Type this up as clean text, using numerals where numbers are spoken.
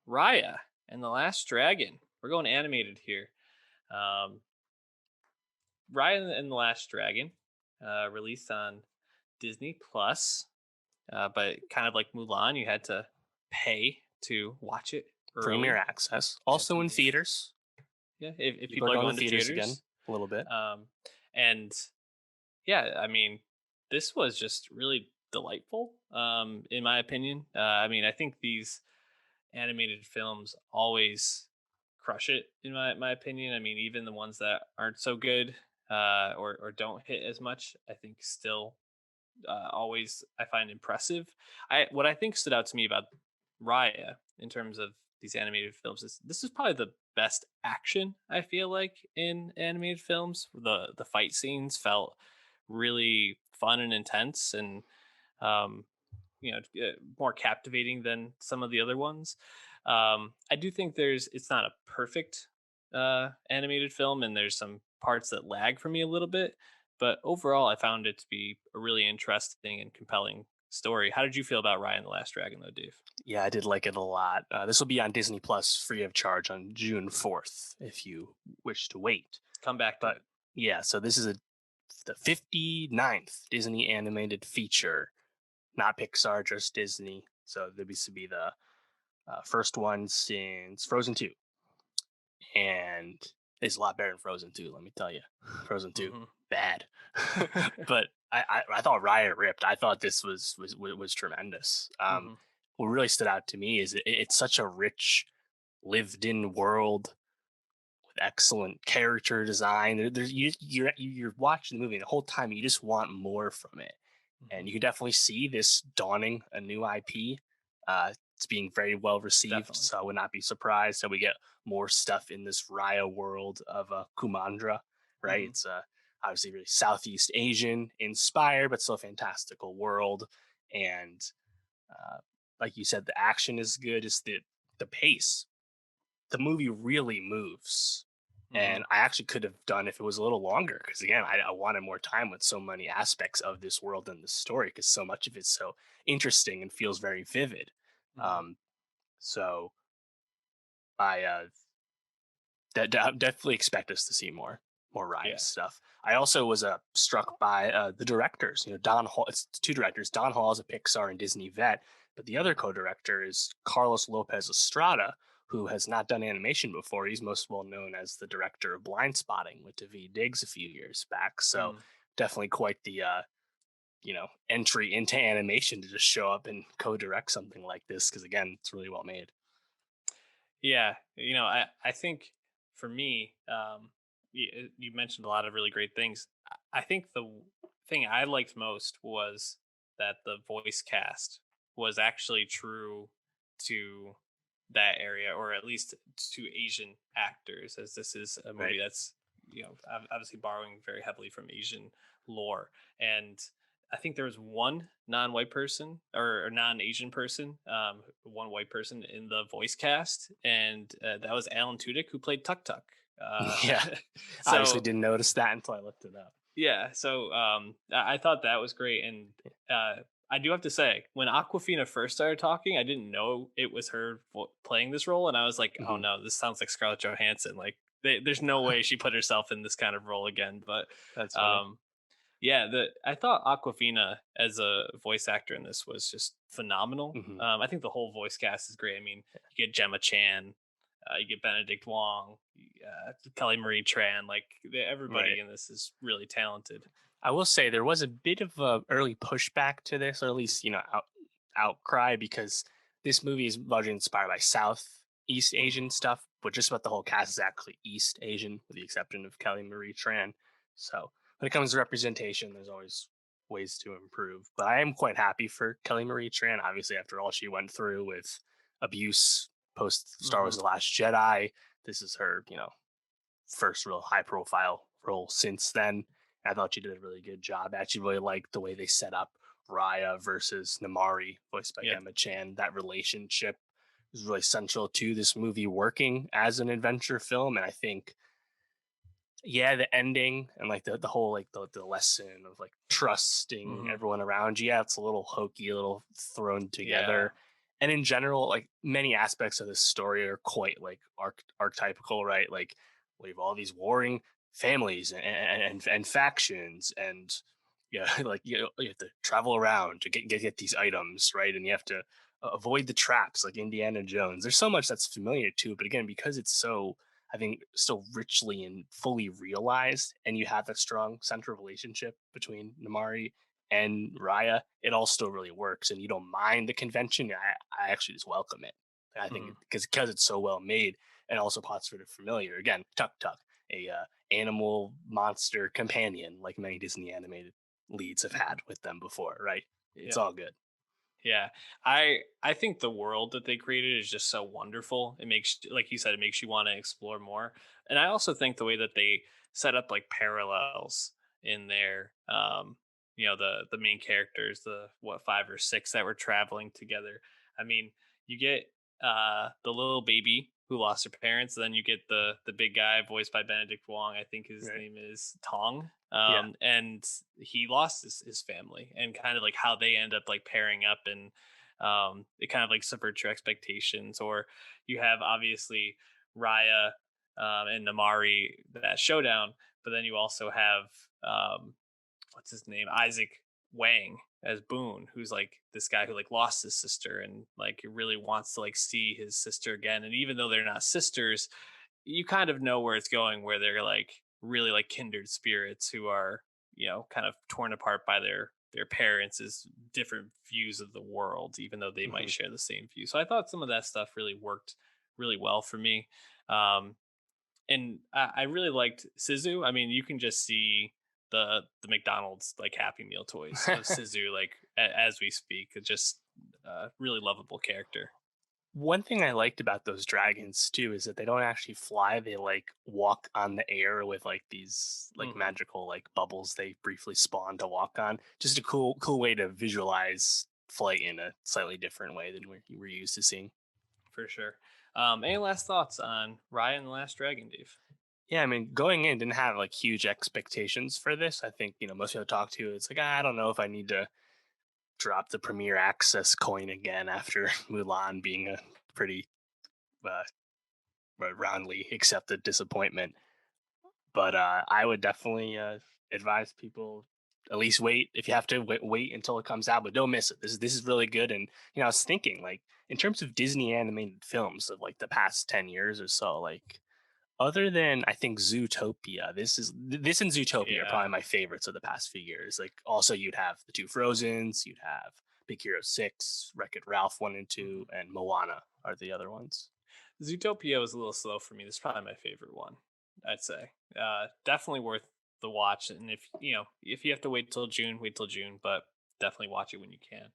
Raya and the Last Dragon. We're going animated here. Um, Raya and the Last Dragon, released on Disney Plus, but kind of like Mulan, you had to pay to watch it Premier early. access, Yeah, also in premiere. theaters. Yeah, if People people are are going to going to theaters again theaters, a little bit. um, and yeah, I mean, this was just really delightful, in my opinion. I mean, I think these animated films always crush it, in my opinion. I mean, even the ones that aren't so good, or don't hit as much, I think still, always I find impressive. I What I think stood out to me about Raya in terms of these animated films is this is probably the best action I feel like in animated films. The fight scenes felt really fun and intense, and um, more captivating than some of the other ones. I do think it's not a perfect animated film, and there's some parts that lag for me a little bit. But overall, I found it to be a really interesting and compelling story. How did you feel about Ryan the Last Dragon, though, Dave? Yeah, I did like it a lot. This will be on Disney Plus free of charge on June 4th if you wish to wait. Come back to But it. yeah, so this is the 59th Disney animated feature, not Pixar, just Disney. So this would be the first one since Frozen 2. And it's a lot better than Frozen 2, let me tell you. Frozen 2, Hmm. bad. But I thought Riot ripped. I thought this was tremendous. Hmm. What really stood out to me is it's such a rich, lived in world with excellent character design. You're watching the movie and the whole time you just want more from it, Hmm. and you can definitely see this dawning a new IP. It's being very well received, Definitely. so I would not be surprised that we get more stuff in this Raya world of Kumandra. Right, Hmm. it's obviously really Southeast Asian inspired, but still a fantastical world. And uh, like you said, the action is good. It's the pace. The movie really moves, Hmm. and I actually could have done if it was a little longer because again, I wanted more time with so many aspects of this world and this story because so much of it's so interesting and feels very vivid. Hmm. Um, so I definitely expect us to see more Raya Yeah. stuff. I also was struck by the directors. Don Hall. It's two directors. Don Hall is a Pixar and Disney vet, but the other co-director is Carlos Lopez Estrada, who has not done animation before. He's most well known as the director of Blind Spotting with David Diggs a few years back. So Mm. definitely quite the entry into animation to just show up and co-direct something like this because again, it's really well made. Yeah, I think for me, you mentioned a lot of really great things. I think thing I liked most was that the voice cast was actually true to that area, or at least to Asian actors, as this is a Right. movie that's obviously borrowing very heavily from Asian lore. And I think there was one non-white person, or non-Asian person, one white person in the voice cast, and that was Alan Tudyk, who played Tuk Tuk. Yeah. Obviously So didn't notice that until I looked it up. yeah, so I thought that was great, and I do have to say, when Aquafina first started talking, I didn't know it was her playing this role, and I was like, "Oh Mhm. no, this sounds like Scarlett Johansson." Like, there's no way she put herself in this kind of role again. But That's funny. um, yeah, the I thought Aquafina as a voice actor in this was just phenomenal. Mhm. I think the whole voice cast is great. I mean, you get Gemma Chan, you get Benedict Wong, Kelly Marie Tran. Like, Right. everybody in this is really talented. I will say there was a bit of a early pushback to this, or at least outcry because this movie is largely inspired by Southeast Asian Hmm. stuff, but just about the whole cast is actually East Asian, with the exception of Kelly Marie Tran. So when it comes to representation, there's always ways to improve. But I am quite happy for Kelly Marie Tran. Obviously, after all she went through with abuse post Star Hmm. Wars: The Last Jedi, this is her, first real high profile role since then. I thought she did a really good job. I actually really liked the way they set up Raya versus Namari, voiced by Yeah. Gemma Chan. That relationship is really central to this movie working as an adventure film. And I think, yeah, the ending and like the whole like the lesson of like trusting Hmm. everyone around you, yeah, it's a little hokey, a little thrown Yeah. together. and in general, like many aspects of this story are quite like archetypical, right? Like we have all these warring families and factions, and yeah, like you have to travel around to get these items, right? And you have to avoid the traps, like Indiana Jones. There's so much that's familiar too, but again, because it's so, I think, so richly and fully realized, and you have that strong central relationship between Namari and Raya, it all still really works, and you don't mind the convention. I actually just welcome it. I think Mhm. because it's so well made, and also plots sort of familiar. Again, Tuk Tuk, a animal monster companion, like many Disney animated leads have Mhm. had with them before, right? It's Yeah. all good. Yeah. I think the world that they created is just so wonderful. It makes, like you said, it makes you want to explore more. And I also think the way that they set up like parallels in there, the main characters, the what, five or six that were traveling together. I mean, you get the little baby who lost her parents, then you get the big guy voiced by Benedict Wong. I think his Right. name is Tong. Yeah. And he lost his family, and kind of like how they end up like pairing up, and it kind of like subverts your expectations. Or you have obviously Raya and Namari, that showdown, but then you also have what's his name, Isaac Wang as Boone, who's like this guy who like lost his sister and like really wants to like see his sister again. And even though they're not sisters, you kind of know where it's going, where they're like really like kindred spirits who are, kind of torn apart by their parents' different views of the world, even though they might Hmm. share the same view. So I thought some of that stuff really worked really well for me. Um and I really liked Sizu. I mean, you can just see the McDonald's like Happy Meal toys of Sizu, like as we speak. It's just a really lovable character. One thing I liked about those dragons too is that they don't actually fly; they like walk on the air with like these like Hmm. magical like bubbles they briefly spawn to walk on. Just a cool way to visualize flight in a slightly different way than we're used to seeing. For sure. Any last thoughts on Raya and the Last Dragon, Dave? Yeah, I mean, going in didn't have like huge expectations for this. I think most people I talk to, it's like, I don't know if I need to drop the Premier Access coin again after Mulan being a pretty uh, roundly accepted disappointment. But I would definitely advise people at least wait if you have to wait until it comes out, but don't miss it. This is really good. And I was thinking like in terms of Disney animated films of like the past 10 years or so, like other than I think Zootopia, this and Zootopia are Yeah. probably my favorites of the past few years. Like also you'd have the two Frozens, you'd have Big Hero 6, Wreck It Ralph 1 and Mhm. 2, and Moana are the other ones. Zootopia was a little slow for me. This is probably my favorite one, I'd say. Definitely worth the watch. And if you have to wait till June, wait till June, but definitely watch it when you can.